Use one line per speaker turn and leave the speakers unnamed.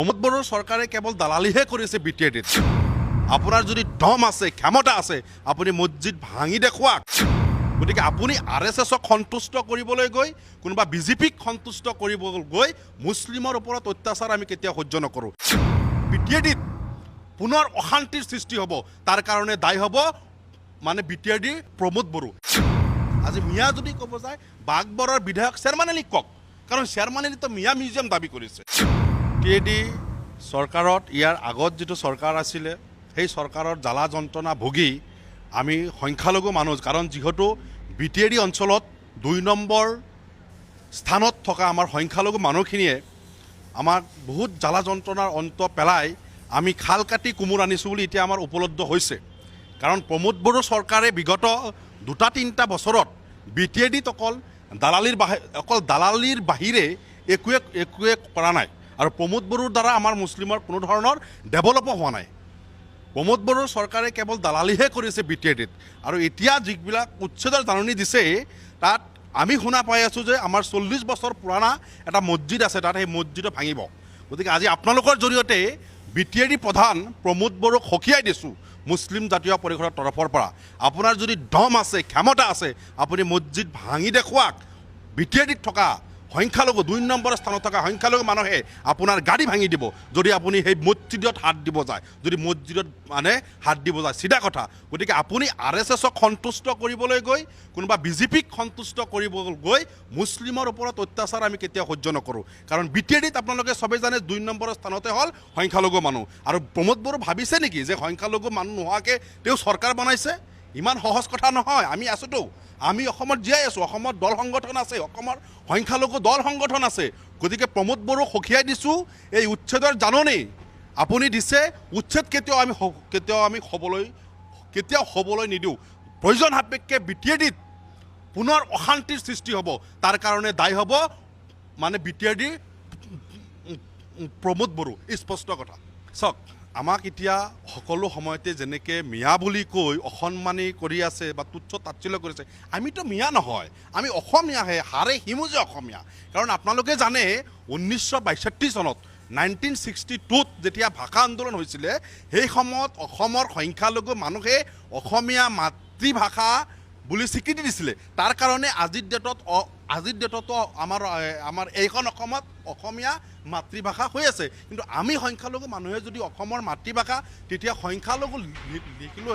প্ৰমোদ বড়োৰ চৰকাৰে কেৱল দালালিহে কৰিছে বিটিএডিত। আপোনাৰ যদি দম আছে, ক্ষমতা আছে, আপুনি মছজিদ ভাঙি দেখুৱাক। গতিকে আপুনি RSSক সন্তুষ্ট কৰিবলৈ গৈ কোনোবা BJPক সন্তুষ্ট কৰিব গৈ মুছলিমৰ ওপৰত অত্যাচাৰ আমি কেতিয়াও সহ্য নকৰোঁ। বিটিএডিত পুনৰ অশান্তিৰ সৃষ্টি হ'ব, তাৰ কাৰণে দায়ী হ'ব বিটিএডিৰ প্ৰমোদ বড়ো। আজি মিয়া যদি ক'ব যায় বাগবৰৰ বিধায়ক চেয়াৰমান আলীক কওক, কাৰণ চেয়াৰমান আলীতো মিয়া মিউজিয়াম দাবী কৰিছে। বিটিএডি চৰকাৰত ইয়াৰ আগত যিটো চৰকাৰ আছিলে সেই চৰকাৰৰ জ্বালা যন্ত্ৰণা ভুগি আমি সংখ্যালঘু মানুহ, কাৰণ যিহেতু বিটিএডি অঞ্চলত 2 নম্বৰ স্থানত থকা আমাৰ সংখ্যালঘু মানুহখিনিয়ে আমাক বহুত জ্বালা যন্ত্ৰণাৰ অন্ত পেলাই আমি খাল কাটি কোমোৰ আনিছোঁ বুলি এতিয়া আমাৰ উপলব্ধ হৈছে। কাৰণ প্ৰমোদ বড়ো চৰকাৰে বিগত 2-3টা বছৰত বিটিএডিত অকল দালালিৰ বাহিৰে একোৱে কৰা নাই, আৰু প্ৰমোদ বড়োৰ দ্বাৰা আমাৰ মুছলিমৰ কোনো ধৰণৰ ডেভেলপো হোৱা নাই। প্ৰমোদ বড়োৰ চৰকাৰে কেৱল দালালিহে কৰিছে বিটিএডিত, আৰু এতিয়া যিবিলাক উচ্ছেদৰ জাননী দিছে তাত আমি শুনা পাই আছোঁ যে আমাৰ 40 বছৰ পুৰণা এটা মছজিদ আছে, তাত সেই মছজিদো ভাঙিব। গতিকে আজি আপোনালোকৰ জৰিয়তে বিটিএডি প্ৰধান প্ৰমোদ বড়োক সকীয়াই দিছোঁ মুছলিম জাতীয় পৰিষদৰ তৰফৰ পৰা, আপোনাৰ যদি দম আছে, ক্ষমতা আছে, আপুনি মছজিদ ভাঙি দেখুৱাক। বিটিএডিত থকা সংখ্যালঘু 2 নম্বৰ স্থানত থকা সংখ্যালঘু মানুহে আপোনাৰ গাড়ী ভাঙি দিব যদি আপুনি সেই মছজিদত হাত দিব যায়, যদি মছজিদত হাত দিব যায়, চিধা কথা। গতিকে আপুনি RSSক সন্তুষ্ট কৰিবলৈ গৈ কোনোবা BJPক সন্তুষ্ট কৰিব গৈ মুছলিমৰ ওপৰত অত্যাচাৰ আমি কেতিয়াও সহ্য নকৰোঁ। কাৰণ বিটিএডিত আপোনালোকে চবেই জানে 2 নম্বৰ স্থানতে হ'ল সংখ্যালঘু মানুহ, আৰু প্ৰমোদ বড়ো ভাবিছে নেকি যে সংখ্যালঘু মানুহ নোহোৱাকৈ তেওঁ চৰকাৰ বনাইছে? ইমান সহজ কথা নহয়। আমি আছোঁতো, আমি অসমত জীয়াই আছোঁ, অসমত দল সংগঠন আছে, অসমৰ সংখ্যালঘু দল সংগঠন আছে। গতিকে প্ৰমোদ বড়োক সকীয়াই দিছোঁ, এই উচ্ছেদৰ জাননী আপুনি দিছে, উচ্ছেদ কেতিয়াও আমি হ'বলৈ নিদিওঁ। প্ৰয়োজন সাপেক্ষে বিটিএডিত পুনৰ অশান্তিৰ সৃষ্টি হ'ব, তাৰ কাৰণে দায়ী হ'ব বিটিএডিৰ প্ৰমোদ বড়ো। স্পষ্ট কথা। চাওক, আমাক এতিয়া সকলো সময়তে যেনেকৈ মিয়া বুলি কৈ অসন্মানী কৰি আছে বা তুচ্ছ তাচ্ছিল্য কৰিছে, আমিতো মিয়া নহয়, আমি অসমীয়াহে, হাড়ে সিমুজে অসমীয়া। কাৰণ আপোনালোকে জানে 1962 চনত 1962ত যেতিয়া ভাষা আন্দোলন হৈছিলে, সেই সময়ত অসমৰ সংখ্যালঘু মানুহে অসমীয়া মাতৃভাষা বুলি স্বীকৃতি দিছিলে। তাৰ কাৰণে আজিৰ ডেটতো আমাৰ এইখন অসমত অসমীয়া মাতৃভাষা হৈ আছে। কিন্তু আমি সংখ্যালঘু মানুহে যদি অসমৰ মাতৃভাষা, তেতিয়া সংখ্যালঘু লিখিলোঁ